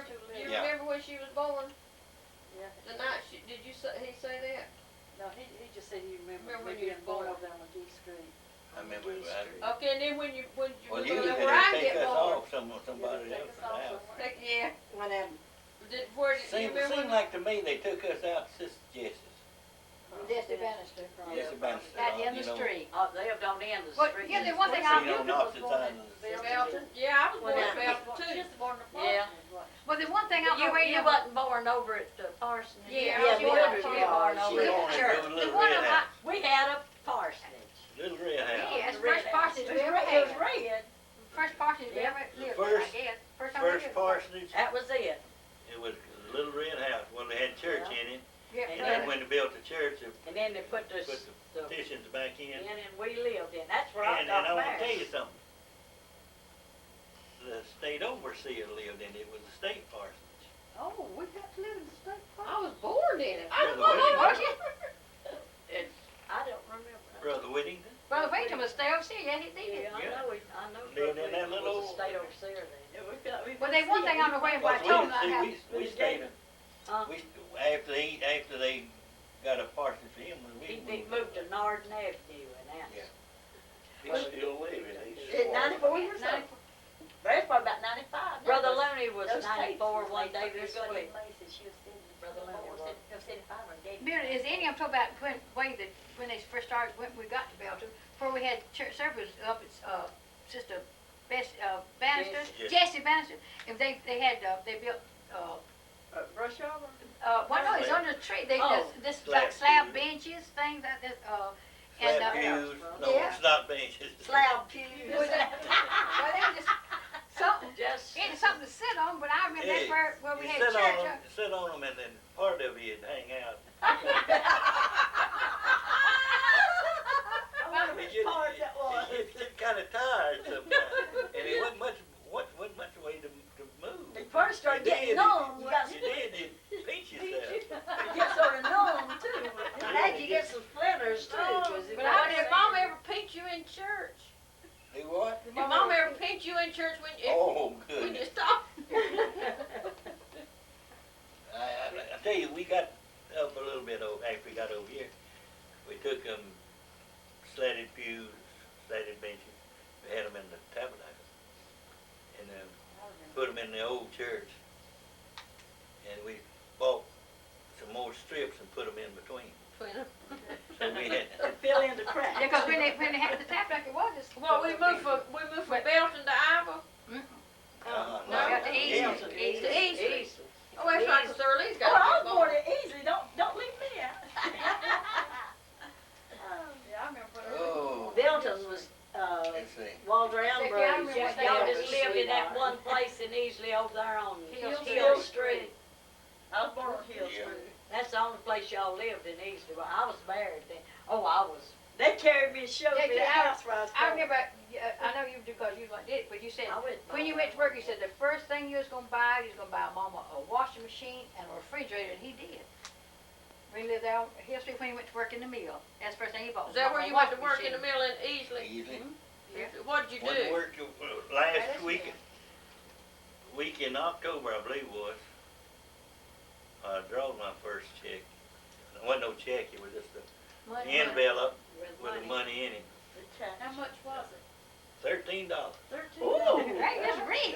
You Yeah. remember when she was born? Yeah. The night did you say, he say that? No, he just said he remembered Remember when being you was born born. over there on McGee Street. I remember McGee that. Street. Okay, and then when you Well, was you was where I gonna take get us born. off somebody Yeah, else take us for off the house. somewhere. Yeah. One of them, Where did you Seemed remember? like to me they took us out to Sister Jess's. Jesse Bannister. Jesse Bannister. Out in you the know, street. Oh, they have on the end of the Well, street. yeah, the one thing Seen I, on the opposite side of the Belton? Yeah, I was born in Belton too. She's born in Yeah. well, the one thing I You, already you wasn't born over at Parsonage. Yeah, Yeah, she we was had- born she was born over She at wanted to church. do a The little one red of my, house. We had a parsonage. Little red house. yes, The red first house. parsonage It we ever was red. had. First parsonage we Yeah. ever lived in, I First- guess. First time we First lived. parsonage, That was it. it was a little red house. Well, they had church Yeah. in it, Yeah, And and yeah. then when they built the church, they And then they put the, put the petitions back in. and we lived in. That's where I And got I want to tell married. you something. The state overseer lived in it. It was a state parsonage. Oh, we got to live in the state I park. was born in it. I was Brother born in Whittington. it. I don't remember. Brother Whittington. Brother Whittington was stay overseas, yeah, he did. Yeah, I Yeah. know. I know. Lived in that Brother little was a state overseer then. Well, they one thing I'm aware of, I Well, told them I see, have, we stayed in, Huh? after they got a parsonage for him, He moved to Norden Avenue and that's. Yeah. He still living, he's. At 94 years old. Barry's probably about 95. Brother Looney was Those 94 tapes, one like, day you're this going week. in places, she was Brother Looney was. 75 when Gabe. Bill, is any of them talking about when they first started, when we got to Belton, before we had church service up at, Sister Bannister, Yes. Jesse Bannister, if they had, they built, Brush over? well, no, it's under the tree, they, Oh. this Slab like slab pews. benches, things like that, and, Slab pews, no, yeah. it's not benches. Slab pews. well, they were just something, Just. it's something to sit on, but I remember that's Yeah, where we you had church. sit on them, and then part of you'd hang out. I wonder which part that was. You get kind of tired sometimes, and it wasn't much way to move. When you first started You getting did, numb, You did, you pinch yourself. you get sort of numb too. And then you get some splinters too. 'cause it But how was- did Mom ever pinch you in church? Do what? Did Mom ever pinch you in church when Oh, when you goodness. stopped? I tell you, we got up a little bit after we got over here. We took slatted pews, slatted benches. We had them in the tabernacle, and put them in the old church. And we bought some more strips and put them in between. So we had. To fill in the cracks. Yeah, cause when they had the tabernacle, it was just. Well, we moved from Belton to Ivor. Uh, No, got the east. Belton. East. To Eastleigh. East. Oh, that's right, 'cause Early's Oh, got I was a big born barn. in Easley. Don't leave me out. Yeah, I remember. Oh, Belton was let's see. Walter Yeah, I Ambrose. remember Yeah, what they y'all had. just lived in that one place in Easley over there on Hill Hill Street. Street. I was born on Hill Yeah. Street. That's the only place y'all lived in Easley. Well, I was married then. Oh, I was. They carried me and showed Yeah, me the I- house where I was I born. remember, I know you do because you like did, but you said, I went when you went to work, you said the first thing you was gonna buy, you was gonna buy Mama a washing machine and a refrigerator, and he did. We lived there on Hill Street when he went to work in the mill. That's the first thing he bought. Is that where you went to work in the mill in Easley? Easy. Yeah. What did you Went to do? work last week in October, I believe it was. I drawed my first check. It wasn't no check, it was just an envelope with the money in it. How much was it? $13. 13. Ooh, hey, that's rich.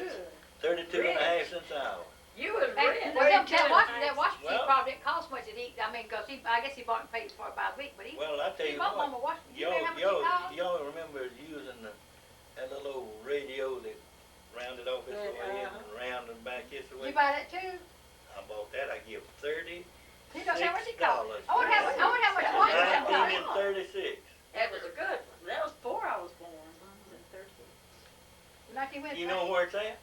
32.5 cents an hour. You was Hey, rich. well, that washing machine Well- probably didn't cost much to eat. I mean, cause I guess he bought and paid for it by the week, but he Well, I tell you bought what, Mama a washing machine. You know how much it cost? y'all remember using that little old radio that rounded off this way and rounded back this way? You buy that too? I bought that, I give $36. You know how much it cost? I wonder how much washing machine cost. 1936. That was a good one. That was before I was born. In 13. Like you went. You know where it's at?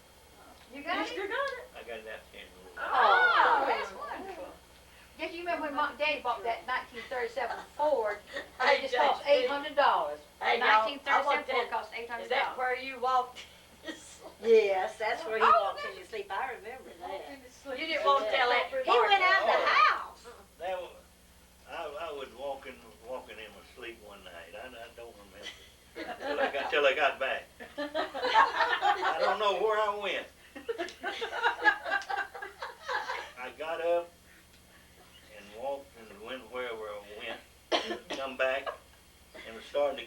You got You it? still got it? I got that in a little. Oh, that's wonderful. Yes, you remember when Daddy bought that 1937 Ford? Hey, It just cost Judge, $800. Hey, y'all, I 1937 want Ford that. cost $800. Is that where you walked? Yes, that's where he Oh, walked in to sleep. I remember that. You didn't want to tell that part. He went out the Oh. house. That was, I was walking in my sleep one night. I don't remember till I got back. I don't know where I went.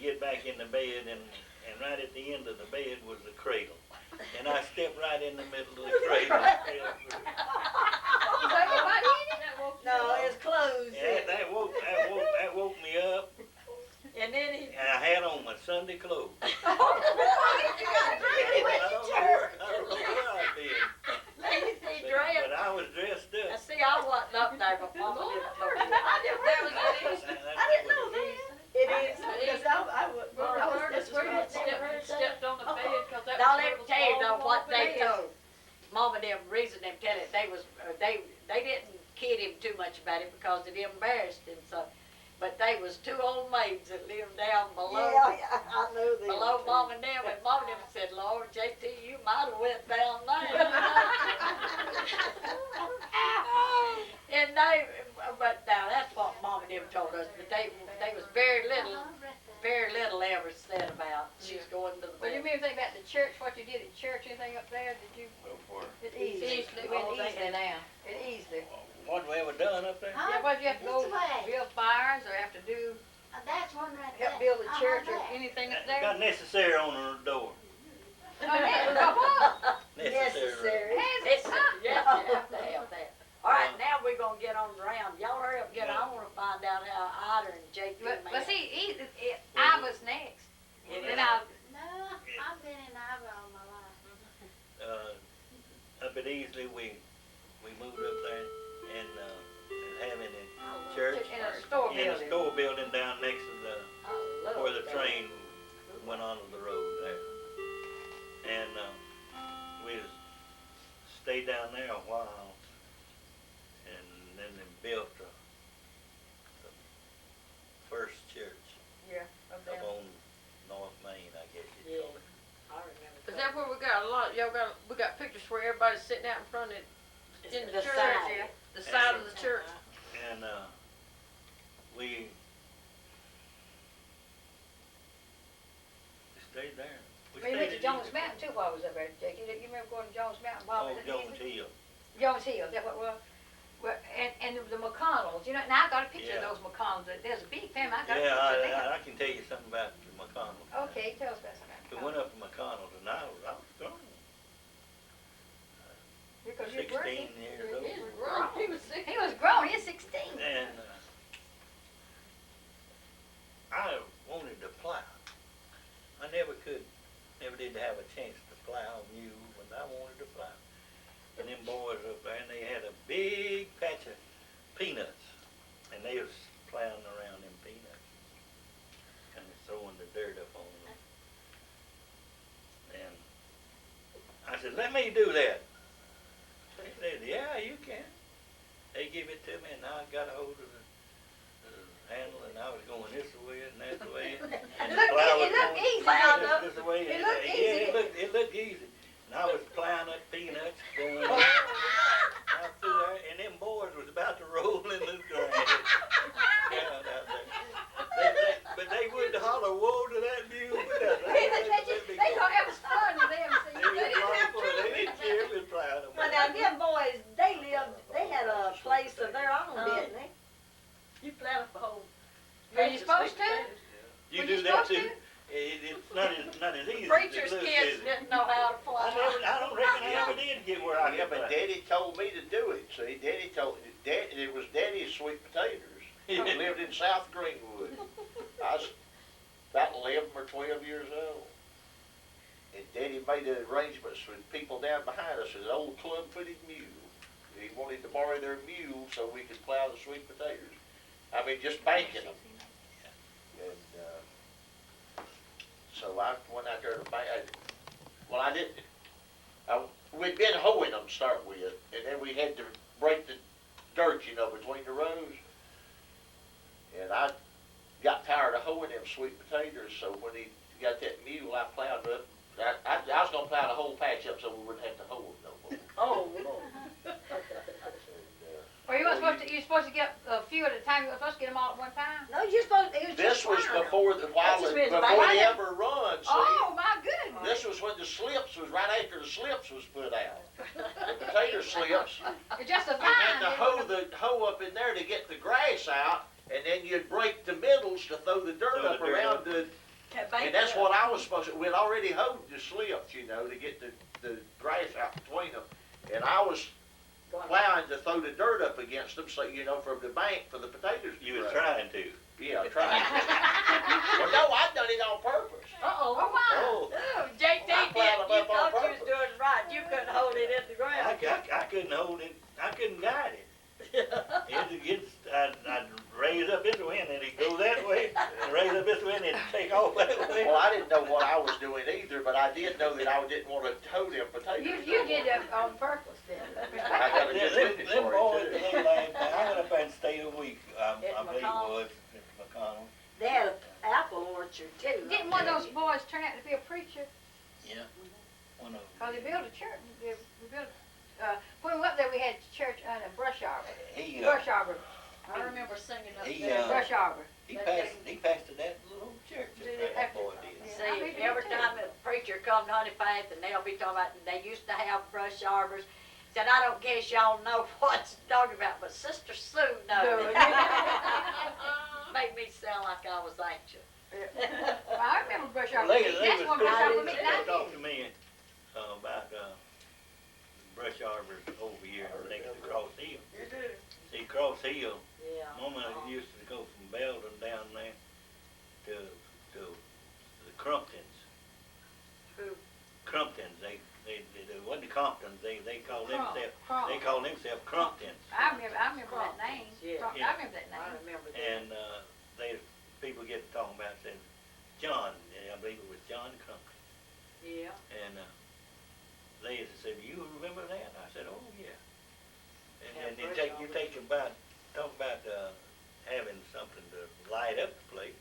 get back in the bed, and right at the end of the bed was the cradle. And I stepped right in the middle of the cradle. Was everybody in it? No, it's closed. Yeah, that woke me up, And then he, and I had on my Sunday clothes. I don't know where I'd been. he dressed. But I was dressed I up. see, I wasn't up there, but Mama didn't tell me. That was it. I didn't know that. It is, because I would. That's where you stepped on the bed, cause that Now was let me tell you though what they told. Mama them reason them tell it, they was, they didn't kid him too much about it because it embarrassed him so. But they was two old maids that lived down below. Yeah, I know that. Below Mom and them, and Mom and them said, Lord, JT, you might have went down there. And they, but now that's what Mom and them told us, but they was very little ever said about she's going to the Well, you bed. remember anything about the church, what you did at church, anything up there? Did you? It easily. Easily. It went easily now. It easily. What we ever done up there? Yeah, what you have to go This way. build fires or have to do, That's one right there. help build a Uh-huh, church or there. anything up there? Got necessary on the door. Oh, yeah, what? Necessary. It's, yes, you have to have that. All right, now we're gonna get on the round. Y'all hurry up, I wanna find out how Ida and JT But met. see, I was next. Yeah. Then I, No, I've been in Iowa all my life. Up at Easley, we moved up there and having a church in a store in a building. store building down next to I love where the that. train went onto the road there. And we stayed down there a while, and then they built the first church Yeah, up up there. on North Main, I guess you'd Yeah, call it. I remember. Is that where we got a lot, we got pictures where everybody's sitting out in front of it, in the church, side. the side of the church. And we stayed there. We we went stayed to at Jones Easley. Mountain too while I was up there, Jake. You remember going to Jones Mountain while Oh, we was at Jones Easley? Hill. Jones Hill, that what it was? Well, and the McConnells, you know, now I got a picture Yeah. of those McConnells. There's a big family, I got a Yeah, picture of them. I can tell you something about the McConnell. Okay, tell us about We something. went up to McConnell's and I was grown, Because you were 16 years old. He was grown, he was sick. He was grown, he's 16. And I wanted to plow. I never did have a chance to plow a mule, but I wanted to plow. And them boys up there, and they had a big patch of peanuts, and they was plowing around them peanuts, kind of throwing the dirt up on them. And I said, let me do that. They said, yeah, you can. They give it to me, and I got a hold of the handle, and I was going this way and that way. And the plow was It looked going easy. this way. It and looked yeah, easy. it looked easy. And I was plowing up peanuts, going out through there, and them boys was about to roll in the grass. Down out there. But they wouldn't holler, woe to that mule. They thought it was fun to them, see. They didn't care if it plowed them. Well, now, them boys, they had a place of their own, didn't they? You planned a whole. Are you supposed to? You Were do you that supposed too? It's not as easy. Preacher's as it looks, kids is it? didn't know how to fly. I don't reckon I ever did get where I Yeah, could but fly. Daddy told me to do it, see, it was Daddy's sweet potatoes. He lived in South Greenwood. I was about 11 or 12 years old. And Daddy made the arrangements with people down behind us, an old club-footed mule. He wanted to borrow their mule so we could plow the sweet potatoes. I mean, just banking them. And, so I went out there to bank, I didn't, we'd been hoeing them to start with, and then we had to break the dirt, you know, between the rows. And I got tired of hoeing them sweet potatoes, so when he got that mule, I plowed up. I was gonna plow the whole patch up so we wouldn't have to hoe them no more. Oh, Lord. Or you were supposed to get a few at a time, you were supposed to get them all at one time? No, you're supposed, it was This just was one. before That's just been before they bad. ever run, see? Oh, my goodness. This was when the slips was right after the slips was put out. The potato slips. It's just a You had to vine. hoe up in there to get the grass out, and then you'd break the middles to throw the dirt Throw up the dirt around up. the bank. And that's what I was supposed to, we'd already hoed the slips, you know, to get the grass out between them. And I was plowing to throw the dirt up against them, so, you know, from the bank for the potatoes to You was grow. trying to. Yeah, I tried. Well, no, I done it on purpose. Uh-oh. Oh, my. Oh, JT I plowed them you up on thought you was purpose. doing it right. You couldn't hold it in the ground. I couldn't hold it, I couldn't guide it. I'd raise up this way and then it'd go that way, and raise up this way and then take off that way. Well, I didn't know what I was doing either, but I did know that I didn't want to hoe them potatoes. You did it on purpose then. I got a good witness Them for boys, it too. they like, I went up there and stayed a week, At I believe it McConnell? was, at McConnell. They had an apple orchard too. Didn't one of those boys turn out to be a preacher? Yeah. One of Cause them. they built a church, we built, when we went up there, we had church on a brush arbor. He, Brush arbor, I remember singing up He, there. brush arbor. he passed to that little church, that boy did. Yeah, I See, think every they do. time a preacher come to Honeypath and they'll be talking about, they used to have brush arbors. Said, I don't guess y'all know what he's talking about, but Sister Sue knows. Made me sound like I was ancient. Well, I remember brush Well, arbor, they that's was one brush I arbor did meeting too. I They talked did. to me, about, brush arbors over here next to Cross Hill. You do? See, Cross Hill, Yeah. Mama used to go from Belden down there to the Crumptons. Who? Crumptons, they wasn't the Comptons, they called themselves, they Crump. called themselves Crumptons. I remember that name. Yeah. I remember that I name. remember that. And, people get to talking about, saying, John, I believe it was John Crumpton. Yeah. And, they said, you remember that? I said, oh, yeah. Yeah, And then brush you arbors. talk about, having something to light up the place.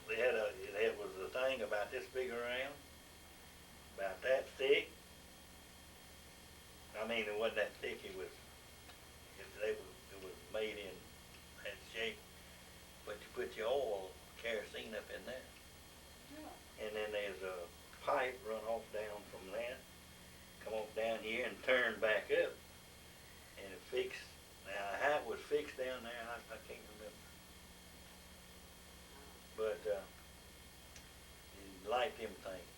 It was a thing about this big around, about that thick. I mean, it wasn't that thick, it was made in that shape. But you put your oil, kerosene up in there. And then there's a pipe run off down from that, come off down here and turn back up. And it fixed, now how it was fixed down there, I can't remember. But, you light them things,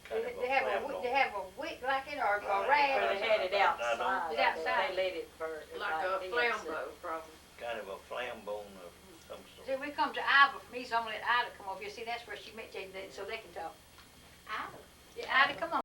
kind of a They have flammable. they have a wick like it or a But rag. they had it outside. It's outside. They let it burn. Like a flambeau problem. Kind of a flambone of some sort. See, we come to Ida from me, so I'm gonna let Ida come over here. See, that's where she met Jay, so they can talk. Ida? Yeah, Ida, come on.